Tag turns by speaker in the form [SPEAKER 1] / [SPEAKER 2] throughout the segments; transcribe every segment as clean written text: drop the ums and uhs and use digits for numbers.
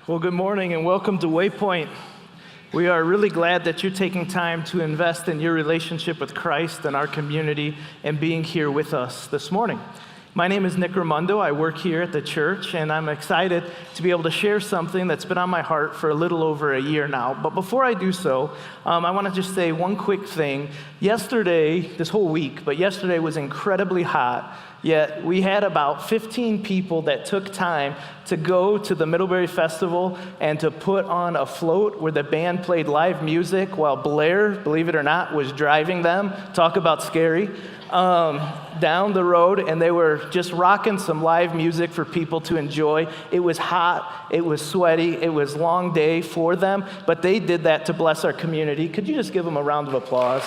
[SPEAKER 1] Well, good morning and welcome to Waypoint. We are really glad that you're taking time to invest in your relationship with Christ and our community and being here with us this morning. My name is Nick Raimondo. I work here at the church, and I'm excited to be able to share something that's been on my heart for a little over a year now. But before I do so, I want to just say one quick thing. Yesterday, this whole week, but yesterday was incredibly hot. Yet we had about 15 people that took time to go to the Middlebury Festival and to put on a float where the band played live music while Blair, believe it or not, was driving them. Talk about scary. Down the road, and they were just rocking some live music for people to enjoy. It was hot, it was sweaty, it was a long day for them, but they did that to bless our community. Could you just give them a round of applause?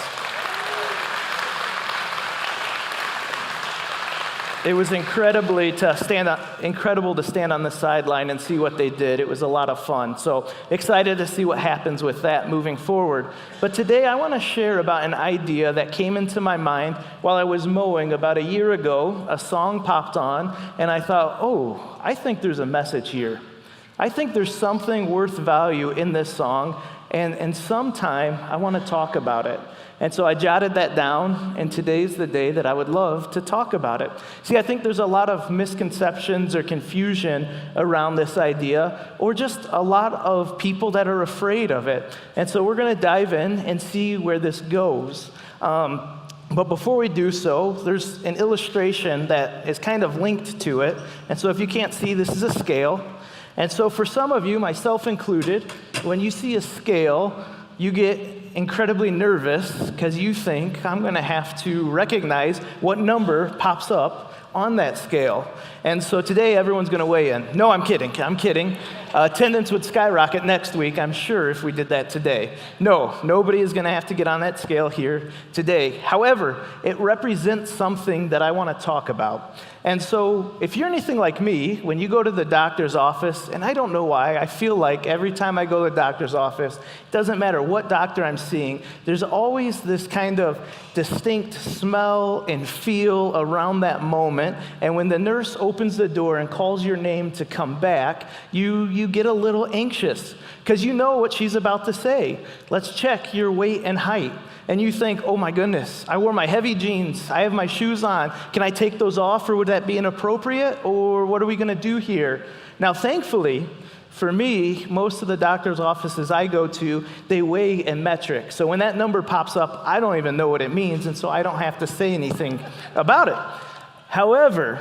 [SPEAKER 1] It was incredible to stand on the sideline and see what they did. It was a lot of fun. So excited to see what happens with that moving forward. But today I want to share about an idea that came into my mind while I was mowing about a year ago. A song popped on, and I thought, I think there's a message here. I think there's something worth value in this song, and sometime I want to talk about it. And so I jotted that down, and today's the day that I would love to talk about it. See, I think there's a lot of misconceptions or confusion around this idea, or just a lot of people that are afraid of it. And so we're going to dive in and see where this goes. But before we do so, there's an illustration that is kind of linked to it. And so if you can't see, this is a scale. And so for some of you, myself included, when you see a scale, you get incredibly nervous because you think, I'm going to have to recognize what number pops up on that scale. And so today, everyone's going to weigh in. No, I'm kidding. Attendance would skyrocket next week, I'm sure, if we did that today. No, nobody is going to have to get on that scale here today. However, it represents something that I want to talk about. And so if you're anything like me, when you go to the doctor's office, and I don't know why, I feel like every time I go to the doctor's office, it doesn't matter what doctor I'm seeing, there's always this kind of distinct smell and feel around that moment. And when the nurse opens the door and calls your name to come back, you get a little anxious because you know what she's about to say. Let's check your weight and height. And you think, oh my goodness, I wore my heavy jeans, I have my shoes on, can I take those off, or would that be inappropriate, or what are we gonna do here? Now, thankfully, for me, most of the doctor's offices I go to, they weigh in metric. So when that number pops up, I don't even know what it means, and so I don't have to say anything about it. However,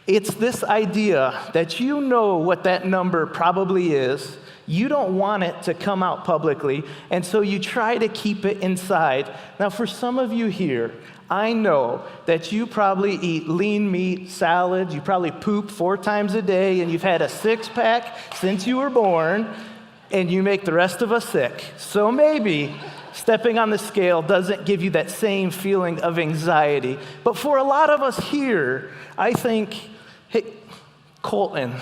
[SPEAKER 1] it's this idea that you know what that number probably is. You don't want it to come out publicly, and so you try to keep it inside. Now, for some of you here, I know that you probably eat lean meat, salads, you probably poop 4 times a day, and you've had a 6-pack since you were born, and you make the rest of us sick. So maybe stepping on the scale doesn't give you that same feeling of anxiety. But for a lot of us here, I think, hey, Colton,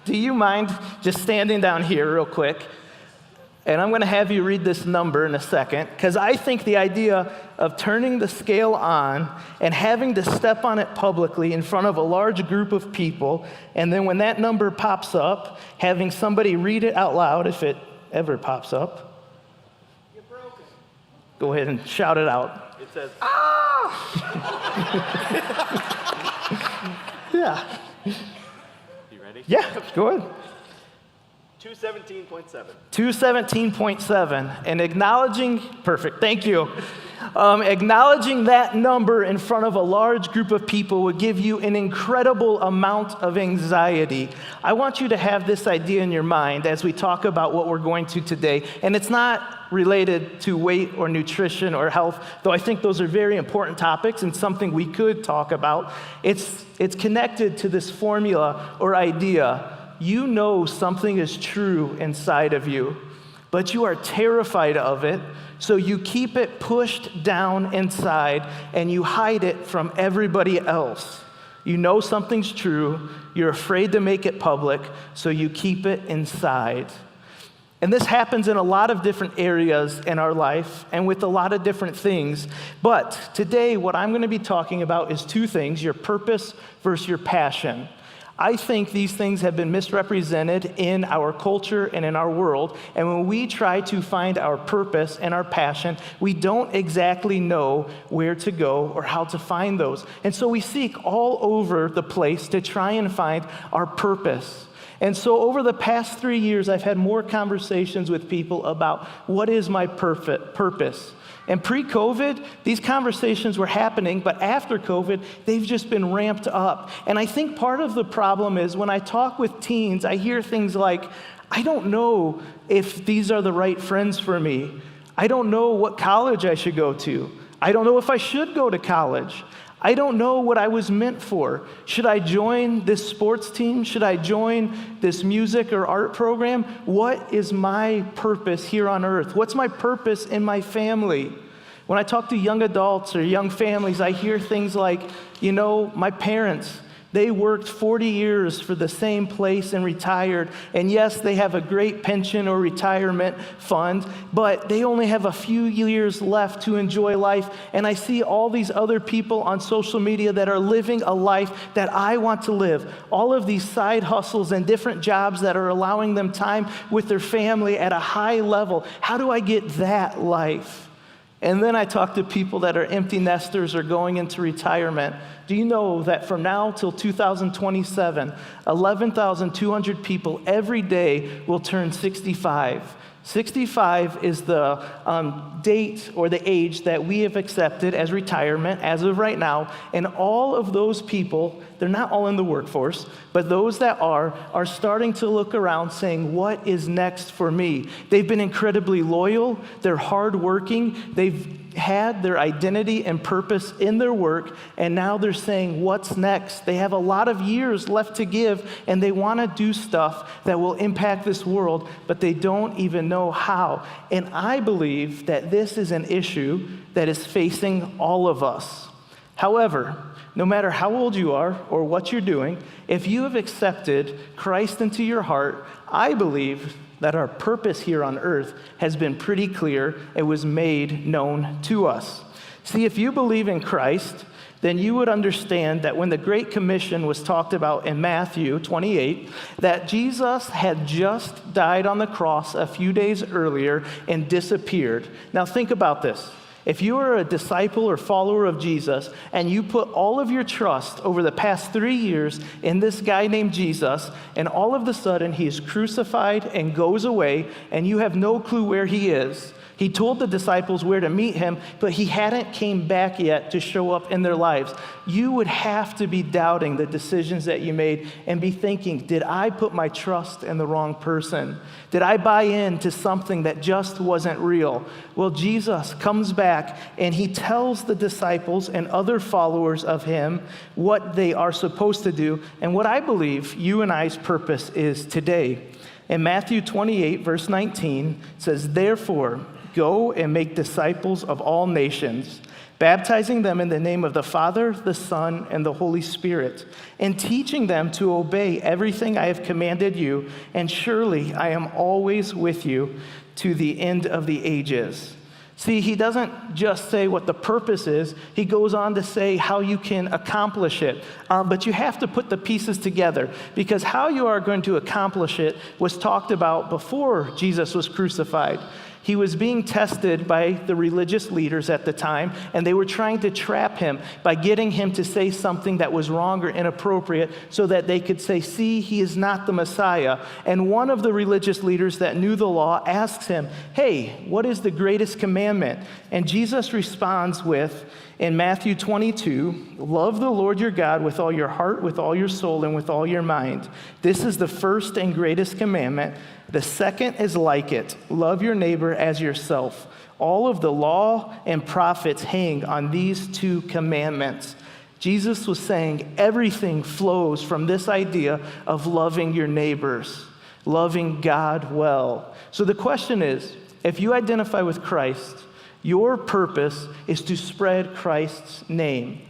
[SPEAKER 1] do you mind just standing down here real quick? And I'm going to have you read this number in a second, because I think the idea of turning the scale on and having to step on it publicly in front of a large group of people, and then when that number pops up, having somebody read it out loud, if it ever pops up.
[SPEAKER 2] You're broken.
[SPEAKER 1] Go ahead and shout it out.
[SPEAKER 2] It says, ah!
[SPEAKER 1] Yeah.
[SPEAKER 2] You ready?
[SPEAKER 1] Yeah, go ahead.
[SPEAKER 2] 217.7.
[SPEAKER 1] 217.7, and acknowledging, perfect, thank you. Acknowledging that number in front of a large group of people would give you an incredible amount of anxiety. I want you to have this idea in your mind as we talk about what we're going to today, and it's not related to weight or nutrition or health, though I think those are very important topics and something we could talk about. It's connected to this formula or idea. You know something is true inside of you, but you are terrified of it, so you keep it pushed down inside and you hide it from everybody else. You know something's true, you're afraid to make it public, so you keep it inside. And this happens in a lot of different areas in our life and with a lot of different things. But today, what I'm going to be talking about is 2 things, your purpose versus your passion. I think these things have been misrepresented in our culture and in our world. And when we try to find our purpose and our passion, we don't exactly know where to go or how to find those. And so we seek all over the place to try and find our purpose. And so over the past 3 years, I've had more conversations with people about what is my purpose. And pre-COVID, these conversations were happening, but after COVID, they've just been ramped up. And I think part of the problem is when I talk with teens, I hear things like, I don't know if these are the right friends for me. I don't know what college I should go to. I don't know if I should go to college. I don't know what I was meant for. Should I join this sports team? Should I join this music or art program? What is my purpose here on earth? What's my purpose in my family? When I talk to young adults or young families, I hear things like, my parents, they worked 40 years for the same place and retired. And yes, they have a great pension or retirement fund, but they only have a few years left to enjoy life. And I see all these other people on social media that are living a life that I want to live. All of these side hustles and different jobs that are allowing them time with their family at a high level. How do I get that life? And then I talk to people that are empty nesters or going into retirement. Do you know that from now till 2027, 11,200 people every day will turn 65? 65 is the date or the age that we have accepted as retirement as of right now. And all of those people, they're not all in the workforce, but those that are starting to look around saying, what is next for me? They've been incredibly loyal. They're hardworking. They've had their identity and purpose in their work, and now they're saying, what's next? They have a lot of years left to give, and they want to do stuff that will impact this world, but they don't even know how. And I believe that this is an issue that is facing all of us. However, no matter how old you are or what you're doing, if you have accepted Christ into your heart, I believe that our purpose here on earth has been pretty clear. It was made known to us. See, if you believe in Christ, then you would understand that when the Great Commission was talked about in Matthew 28, that Jesus had just died on the cross a few days earlier and disappeared. Now think about this. If you are a disciple or follower of Jesus and you put all of your trust over the past 3 years in this guy named Jesus, and all of a sudden he is crucified and goes away and you have no clue where he is. He told the disciples where to meet him, but he hadn't came back yet to show up in their lives. You would have to be doubting the decisions that you made and be thinking, did I put my trust in the wrong person? Did I buy into something that just wasn't real? Well, Jesus comes back and he tells the disciples and other followers of him what they are supposed to do and what I believe you and I's purpose is today. In Matthew 28, verse 19, it says, therefore, go and make disciples of all nations, baptizing them in the name of the Father, the Son, and the Holy Spirit, and teaching them to obey everything I have commanded you, and surely I am always with you to the end of the ages. See, he doesn't just say what the purpose is, he goes on to say how you can accomplish it. But you have to put the pieces together, because how you are going to accomplish it was talked about before Jesus was crucified. He was being tested by the religious leaders at the time, and they were trying to trap him by getting him to say something that was wrong or inappropriate so that they could say, see, he is not the Messiah. And one of the religious leaders that knew the law asks him, hey, what is the greatest commandment? And Jesus responds with, in Matthew 22, love the Lord your God with all your heart, with all your soul, and with all your mind. This is the first and greatest commandment. The second is like it. Love your neighbor as yourself. All of the law and prophets hang on these two commandments. Jesus was saying everything flows from this idea of loving your neighbors, loving God well. So the question is, if you identify with Christ, your purpose is to spread Christ's name.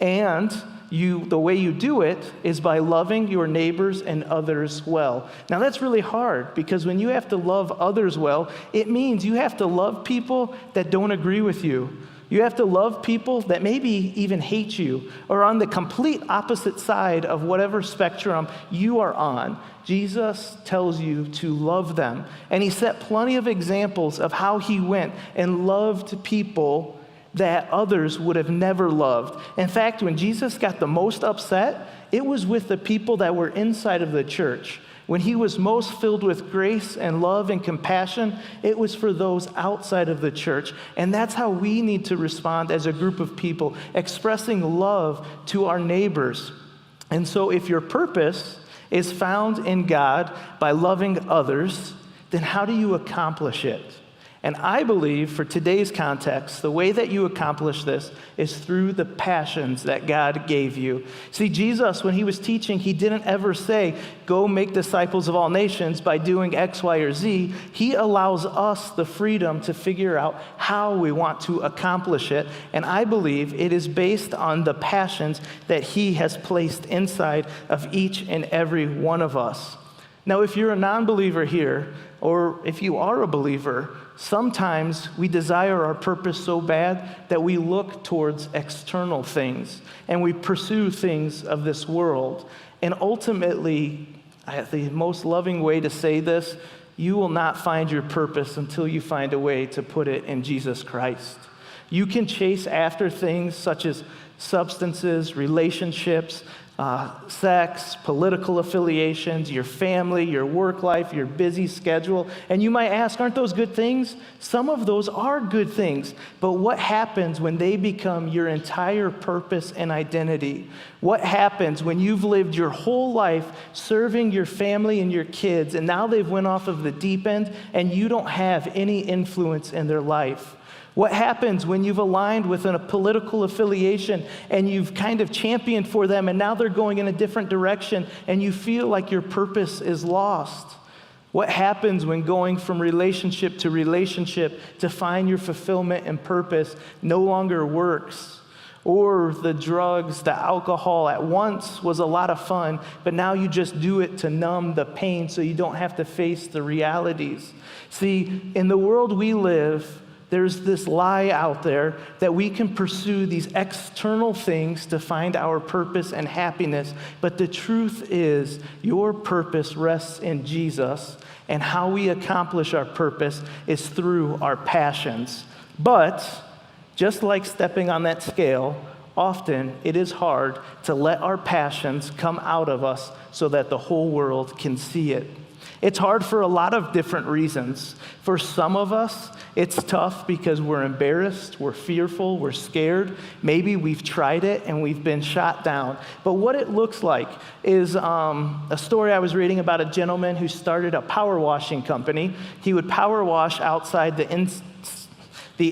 [SPEAKER 1] And the way you do it is by loving your neighbors and others well. Now that's really hard, because when you have to love others well, it means you have to love people that don't agree with you. You have to love people that maybe even hate you or on the complete opposite side of whatever spectrum you are on. Jesus tells you to love them. And he set plenty of examples of how he went and loved people that others would have never loved. In fact, when Jesus got the most upset, it was with the people that were inside of the church. When he was most filled with grace and love and compassion, it was for those outside of the church. And that's how we need to respond as a group of people, expressing love to our neighbors. And so if your purpose is found in God by loving others, then how do you accomplish it? And I believe for today's context, the way that you accomplish this is through the passions that God gave you. See, Jesus, when he was teaching, he didn't ever say, go make disciples of all nations by doing X, Y, or Z. He allows us the freedom to figure out how we want to accomplish it. And I believe it is based on the passions that he has placed inside of each and every one of us. Now, if you're a non-believer here, or if you are a believer, sometimes we desire our purpose so bad that we look towards external things and we pursue things of this world. And ultimately, the most loving way to say this, you will not find your purpose until you find a way to put it in Jesus Christ. You can chase after things such as substances, relationships, sex, political affiliations, your family, your work life, your busy schedule. And you might ask, aren't those good things? Some of those are good things. But what happens when they become your entire purpose and identity? What happens when you've lived your whole life serving your family and your kids, and now they've went off of the deep end and you don't have any influence in their life? What happens when you've aligned with a political affiliation and you've kind of championed for them and now they're going in a different direction and you feel like your purpose is lost? What happens when going from relationship to find your fulfillment and purpose no longer works? Or the drugs, the alcohol at once was a lot of fun, but now you just do it to numb the pain so you don't have to face the realities. See, in the world we live, there's this lie out there that we can pursue these external things to find our purpose and happiness. But the truth is, your purpose rests in Jesus, and how we accomplish our purpose is through our passions. But just like stepping on that scale, often it is hard to let our passions come out of us so that the whole world can see it. It's hard for a lot of different reasons. For some of us, it's tough because we're embarrassed, we're fearful, we're scared. Maybe we've tried it and we've been shot down. But what it looks like is a story I was reading about a gentleman who started a power washing company. He would power wash outside the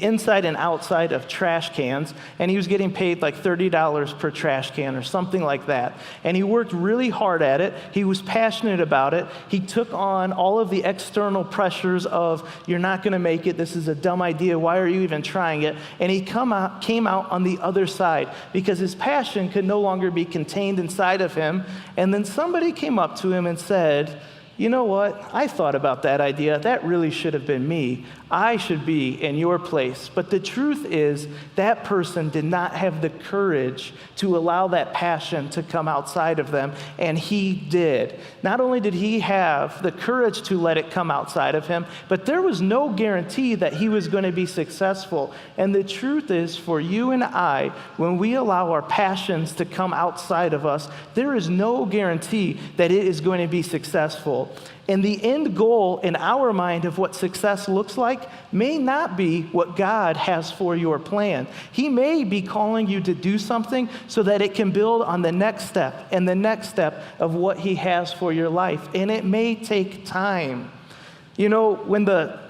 [SPEAKER 1] inside and outside of trash cans, and he was getting paid like $30 per trash can or something like that. And he worked really hard at it. He was passionate about it. He took on all of the external pressures of, you're not going to make it, this is a dumb idea, why are you even trying it? And he came out on the other side because his passion could no longer be contained inside of him. And then somebody came up to him and said, you know what? I thought about that idea. That really should have been me. I should be in your place. But the truth is, that person did not have the courage to allow that passion to come outside of them, and he did. Not only did he have the courage to let it come outside of him, but there was no guarantee that he was going to be successful. And the truth is, for you and I, when we allow our passions to come outside of us, there is no guarantee that it is going to be successful. And the end goal in our mind of what success looks like may not be what God has for your plan. He may be calling you to do something so that it can build on the next step and the next step of what he has for your life. And it may take time. You know, when the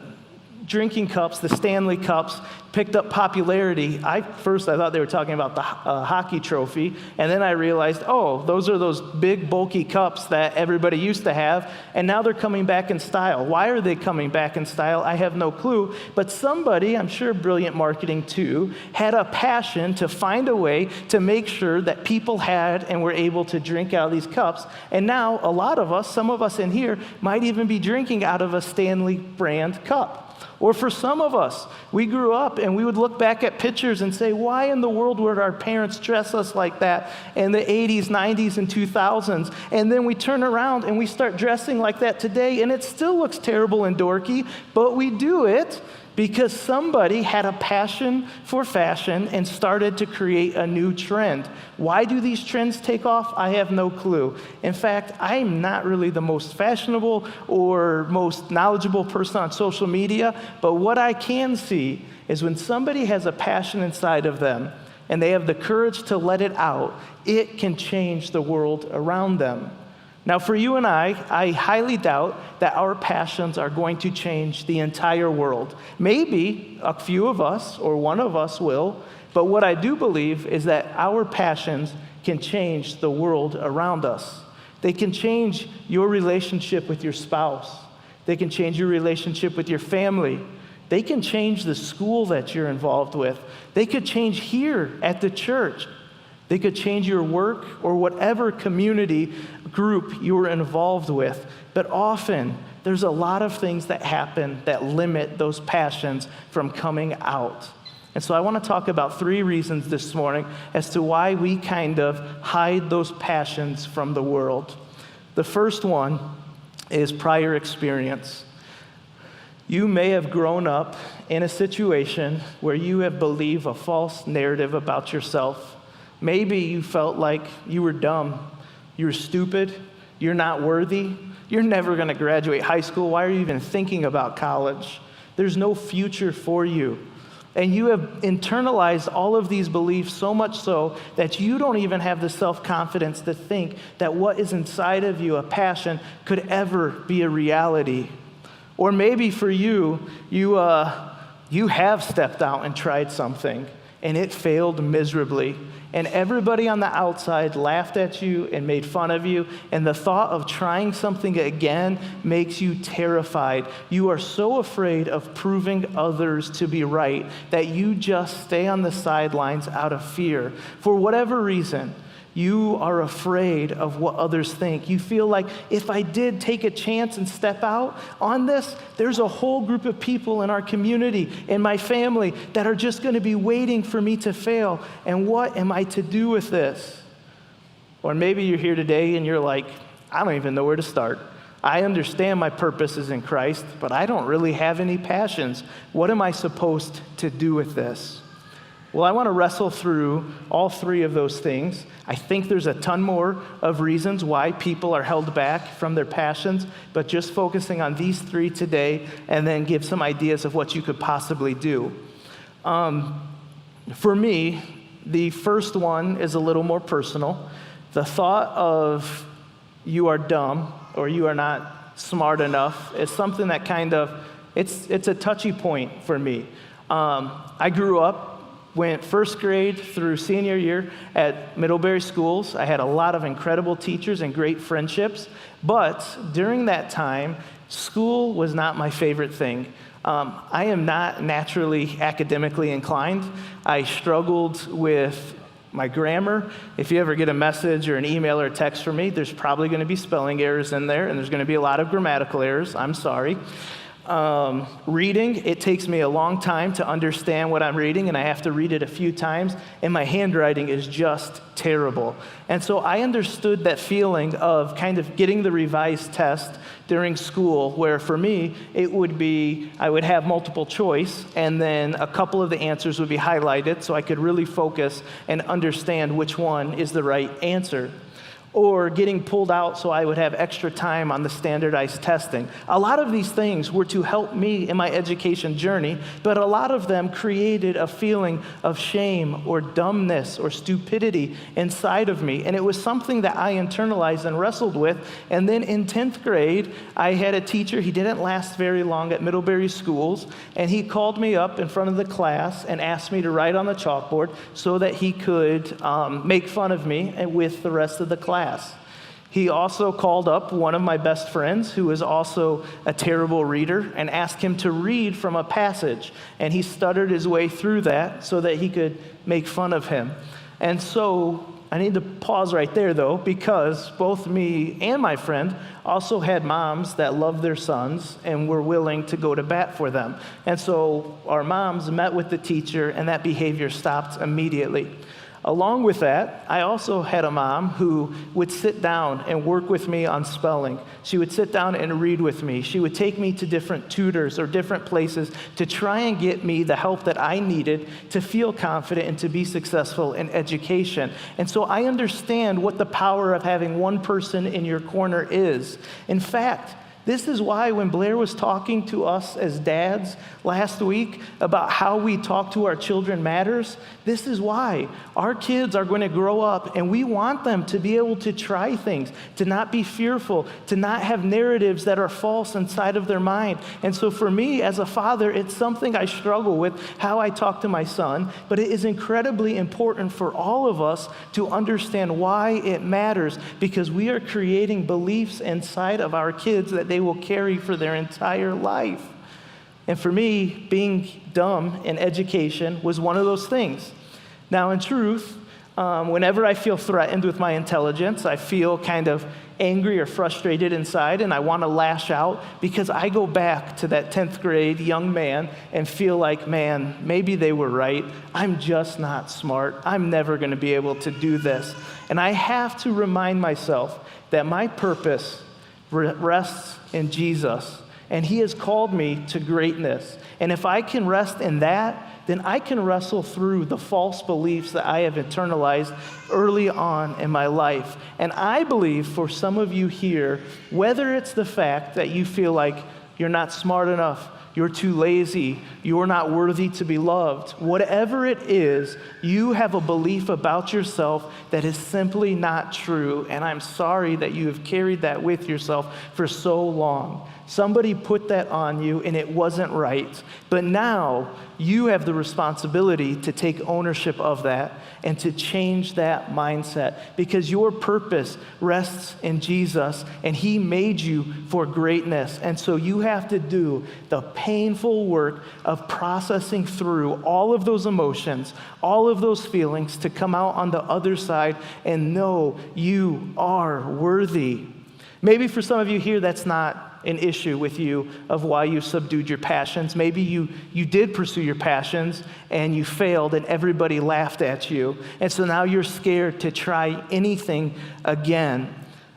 [SPEAKER 1] drinking cups, the Stanley Cups, picked up popularity, first I thought they were talking about the hockey trophy, and then I realized, oh, those are those big, bulky cups that everybody used to have, and now they're coming back in style. Why are they coming back in style? I have no clue, but somebody, I'm sure brilliant marketing too, had a passion to find a way to make sure that people had and were able to drink out of these cups, and now a lot of us, some of us in here, might even be drinking out of a Stanley brand cup. Or for some of us, we grew up and we would look back at pictures and say, why in the world would our parents dress us like that in the 80s, 90s, and 2000s? And then we turn around and we start dressing like that today, and it still looks terrible and dorky, but we do it because somebody had a passion for fashion and started to create a new trend. Why do these trends take off? I have no clue. In fact, I'm not really the most fashionable or most knowledgeable person on social media, but what I can see is when somebody has a passion inside of them and they have the courage to let it out, it can change the world around them. Now, for you and I highly doubt that our passions are going to change the entire world. Maybe a few of us or one of us will, but what I do believe is that our passions can change the world around us. They can change your relationship with your spouse. They can change your relationship with your family. They can change the school that you're involved with. They could change here at the church. They could change your work or whatever community group you were involved with. But often, there's a lot of things that happen that limit those passions from coming out. And so I want to talk about 3 reasons this morning as to why we kind of hide those passions from the world. The first one is prior experience. You may have grown up in a situation where you have believed a false narrative about yourself. Maybe you felt like you were dumb, you were stupid, you're not worthy, you're never going to graduate high school. Why are you even thinking about college? There's no future for you. And you have internalized all of these beliefs so much so that you don't even have the self-confidence to think that what is inside of you, a passion, could ever be a reality. Or maybe for you, you have stepped out and tried something, and it failed miserably. And everybody on the outside laughed at you and made fun of you, and the thought of trying something again makes you terrified. You are so afraid of proving others to be right that you just stay on the sidelines out of fear. For whatever reason, you are afraid of what others think. You feel like if I did take a chance and step out on this, there's a whole group of people in our community, in my family, that are just going to be waiting for me to fail. And what am I to do with this? Or maybe you're here today and you're like, I don't even know where to start. I understand my purpose is in Christ, but I don't really have any passions. What am I supposed to do with this? Well, I want to wrestle through all 3 of those things. I think there's a ton more of reasons why people are held back from their passions, but just focusing on these 3 today and then give some ideas of what you could possibly do. For me, the first one is a little more personal. The thought of you are dumb or you are not smart enough is something that kind of, it's a touchy point for me. I grew up, went first grade through senior year at Middlebury Schools. I had a lot of incredible teachers and great friendships, but during that time, school was not my favorite thing. I am not naturally academically inclined. I struggled with my grammar. If you ever get a message or an email or a text from me, there's probably going to be spelling errors in there, and there's going to be a lot of grammatical errors. I'm sorry. Reading, it takes me a long time to understand what I'm reading, and I have to read it a few times, and my handwriting is just terrible. And so I understood that feeling of kind of getting the revised test during school, where for me, it would be, I would have multiple choice, and then a couple of the answers would be highlighted so I could really focus and understand which one is the right answer. Or getting pulled out so I would have extra time on the standardized testing. A lot of these things were to help me in my education journey, but a lot of them created a feeling of shame or dumbness or stupidity inside of me. And it was something that I internalized and wrestled with. And then in 10th grade, I had a teacher, he didn't last very long at Middlebury Schools, and he called me up in front of the class and asked me to write on the chalkboard so that he could make fun of me with the rest of the class. He also called up one of my best friends who was also a terrible reader and asked him to read from a passage. And he stuttered his way through that so that he could make fun of him. And so I need to pause right there, though, because both me and my friend also had moms that loved their sons and were willing to go to bat for them. And so our moms met with the teacher, and that behavior stopped immediately. Along with that, I also had a mom who would sit down and work with me on spelling. She would sit down and read with me. She would take me to different tutors or different places to try and get me the help that I needed to feel confident and to be successful in education. And so I understand what the power of having one person in your corner is. In fact, this is why when Blair was talking to us as dads last week about how we talk to our children matters, this is why. Our kids are going to grow up, and we want them to be able to try things, to not be fearful, to not have narratives that are false inside of their mind. And so for me as a father, it's something I struggle with, how I talk to my son, but it is incredibly important for all of us to understand why it matters, because we are creating beliefs inside of our kids that they will carry for their entire life. And for me, being dumb in education was one of those things. Now, in truth, whenever I feel threatened with my intelligence, I feel kind of angry or frustrated inside, and I want to lash out because I go back to that 10th grade young man and feel like, man, maybe they were right. I'm just not smart. I'm never going to be able to do this. And I have to remind myself that my purpose rests in Jesus, and He has called me to greatness. And if I can rest in that, then I can wrestle through the false beliefs that I have internalized early on in my life. And I believe for some of you here, whether it's the fact that you feel like you're not smart enough, you're too lazy, you're not worthy to be loved, whatever it is, you have a belief about yourself that is simply not true. And I'm sorry that you have carried that with yourself for so long. Somebody put that on you and it wasn't right. But now you have the responsibility to take ownership of that and to change that mindset, because your purpose rests in Jesus and He made you for greatness. And so you have to do the painful work of processing through all of those emotions, all of those feelings, to come out on the other side and know you are worthy. Maybe for some of you here, that's not an issue with you of why you subdued your passions. Maybe you did pursue your passions and you failed and everybody laughed at you. And so now you're scared to try anything again.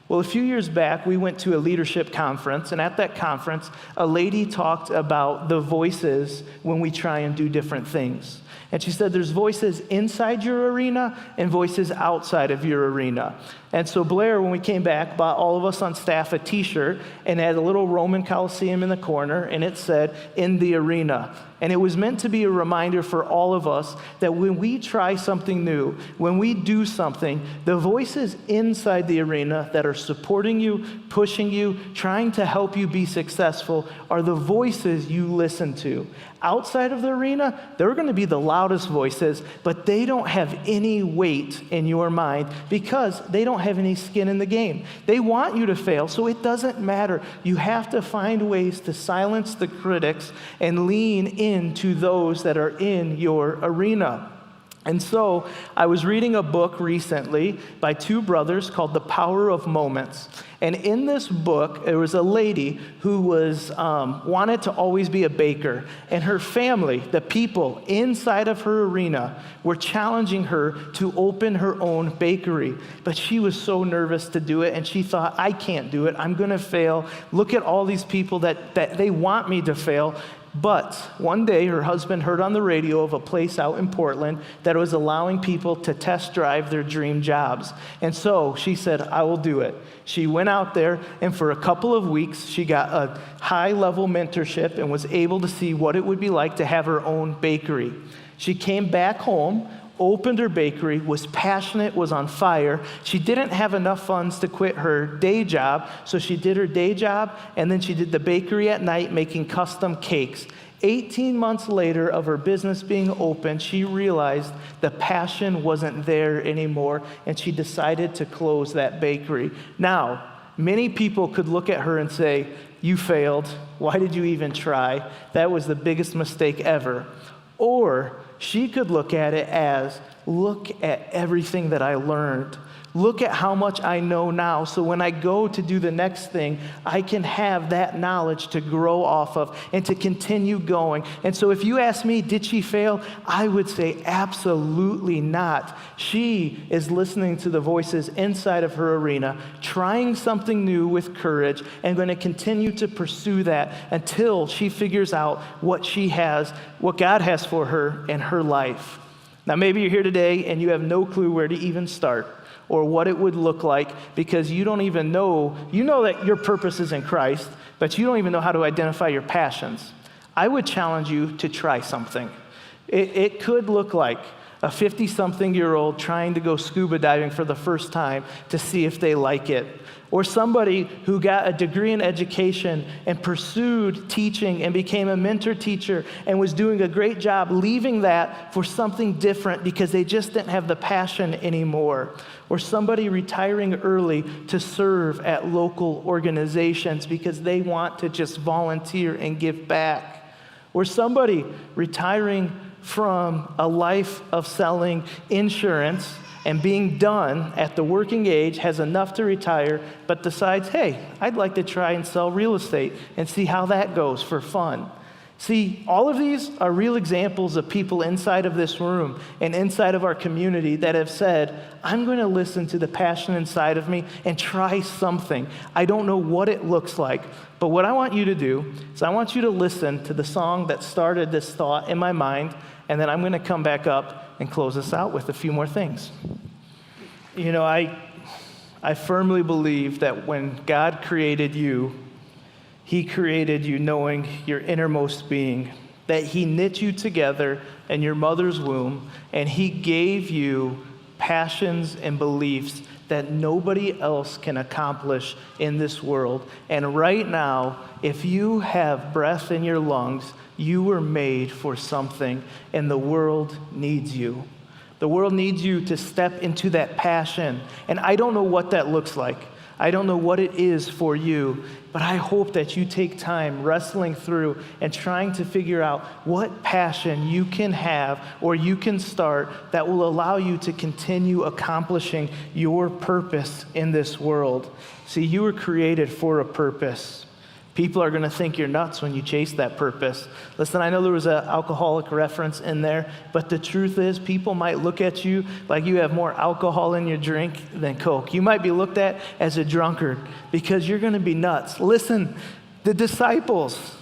[SPEAKER 1] Well, a few years back, we went to a leadership conference, and at that conference, a lady talked about the voices when we try and do different things. And she said there's voices inside your arena and voices outside of your arena. And so Blair, when we came back, bought all of us on staff a t-shirt and had a little Roman Colosseum in the corner, and it said, "In the arena." And it was meant to be a reminder for all of us that when we try something new, when we do something, the voices inside the arena that are supporting you, pushing you, trying to help you be successful are the voices you listen to. Outside of the arena, they're going to be the loudest voices, but they don't have any weight in your mind because they don't have any skin in the game. They want you to fail, so it doesn't matter. You have to find ways to silence the critics and lean into those that are in your arena. And so I was reading a book recently by two brothers called The Power of Moments. And in this book, there was a lady who was wanted to always be a baker. And her family, the people inside of her arena, were challenging her to open her own bakery. But she was so nervous to do it, and she thought, I can't do it. I'm going to fail. Look at all these people that they want me to fail. But one day, her husband heard on the radio of a place out in Portland that was allowing people to test drive their dream jobs. And so she said, I will do it. She went out there, and for a couple of weeks, she got a high-level mentorship and was able to see what it would be like to have her own bakery. She came back home, opened her bakery, was passionate, was on fire. She didn't have enough funds to quit her day job, so she did her day job, and then she did the bakery at night making custom cakes. 18 months later of her business being open, she realized the passion wasn't there anymore, and she decided to close that bakery. Now, many people could look at her and say, you failed. Why did you even try? That was the biggest mistake ever. Or she could look at it as, look at everything that I learned. Look at how much I know now, so when I go to do the next thing, I can have that knowledge to grow off of and to continue going. And so if you ask me, did she fail? I would say absolutely not. She is listening to the voices inside of her arena, trying something new with courage, and going to continue to pursue that until she figures out what God has for her in her life. Now, maybe you're here today and you have no clue where to even start, or what it would look like, because you don't even know, you know that your purpose is in Christ, but you don't even know how to identify your passions. I would challenge you to try something. It could look like a 50-something-year-old trying to go scuba diving for the first time to see if they like it. Or somebody who got a degree in education and pursued teaching and became a mentor teacher and was doing a great job, leaving that for something different because they just didn't have the passion anymore. Or somebody retiring early to serve at local organizations because they want to just volunteer and give back. Or somebody retiring from a life of selling insurance and being done at the working age, has enough to retire, but decides, hey, I'd like to try and sell real estate and see how that goes for fun. See, all of these are real examples of people inside of this room and inside of our community that have said, I'm going to listen to the passion inside of me and try something. I don't know what it looks like, but what I want you to do is I want you to listen to the song that started this thought in my mind, and then I'm going to come back up and close us out with a few more things. You know, I firmly believe that when God created you, He created you knowing your innermost being, that He knit you together in your mother's womb, and He gave you passions and beliefs that nobody else can accomplish in this world. And right now, if you have breath in your lungs, you were made for something, and the world needs you. The world needs you to step into that passion. And I don't know what that looks like. I don't know what it is for you, but I hope that you take time wrestling through and trying to figure out what passion you can have or you can start that will allow you to continue accomplishing your purpose in this world. See, you were created for a purpose. People are going to think you're nuts when you chase that purpose. Listen, I know there was an alcoholic reference in there, but the truth is people might look at you like you have more alcohol in your drink than Coke. You might be looked at as a drunkard because you're going to be nuts. Listen, the disciples,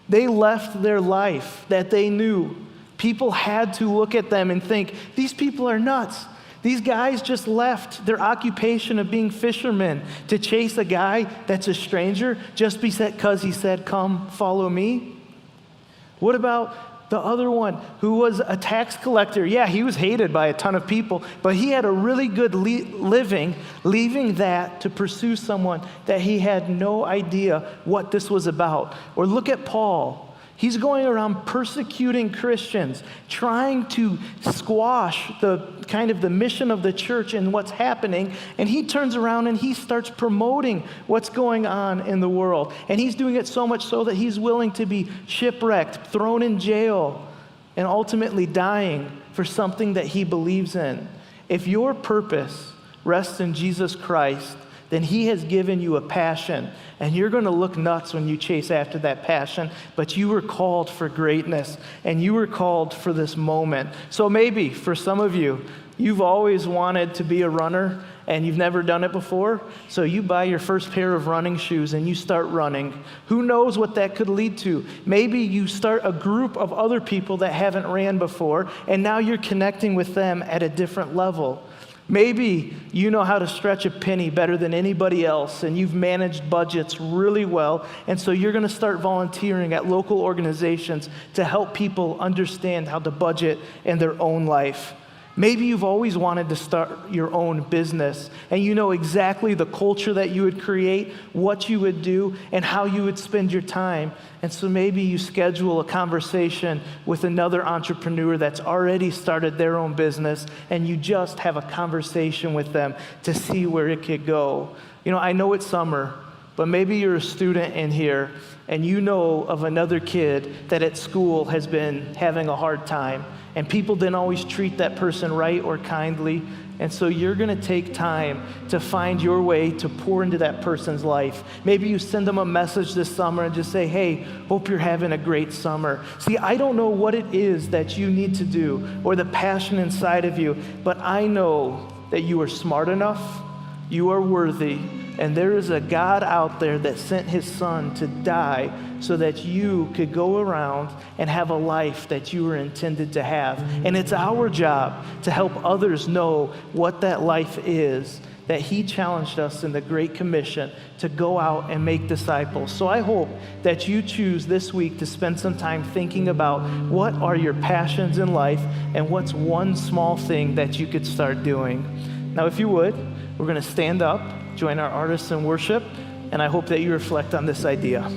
[SPEAKER 1] they left their life that they knew. People had to look at them and think, these people are nuts. These guys just left their occupation of being fishermen to chase a guy that's a stranger just because he said, come, follow me. What about the other one who was a tax collector? Yeah, he was hated by a ton of people, but he had a really good living, leaving that to pursue someone that he had no idea what this was about. Or look at Paul. He's going around persecuting Christians, trying to squash the mission of the church and what's happening. And he turns around and he starts promoting what's going on in the world. And he's doing it so much so that he's willing to be shipwrecked, thrown in jail, and ultimately dying for something that he believes in. If your purpose rests in Jesus Christ, then He has given you a passion, and you're going to look nuts when you chase after that passion, but you were called for greatness, and you were called for this moment. So maybe for some of you, you've always wanted to be a runner, and you've never done it before, so you buy your first pair of running shoes and you start running. Who knows what that could lead to? Maybe you start a group of other people that haven't ran before, and now you're connecting with them at a different level. Maybe you know how to stretch a penny better than anybody else, and you've managed budgets really well, and so you're going to start volunteering at local organizations to help people understand how to budget in their own life. Maybe you've always wanted to start your own business, and you know exactly the culture that you would create, what you would do, and how you would spend your time. And so maybe you schedule a conversation with another entrepreneur that's already started their own business, and you just have a conversation with them to see where it could go. You know, I know it's summer, But maybe you're a student in here and you know of another kid that at school has been having a hard time, and people didn't always treat that person right or kindly. And so you're going to take time to find your way to pour into that person's life. Maybe you send them a message this summer and just say, hey, hope you're having a great summer. See, I don't know what it is that you need to do or the passion inside of you, but I know that you are smart enough, you are worthy, and there is a God out there that sent his son to die so that you could go around and have a life that you were intended to have. And it's our job to help others know what that life is, that he challenged us in the Great Commission to go out and make disciples. So I hope that you choose this week to spend some time thinking about what are your passions in life and what's one small thing that you could start doing. Now, if you would, we're going to stand up, join our artists in worship, and I hope that you reflect on this idea.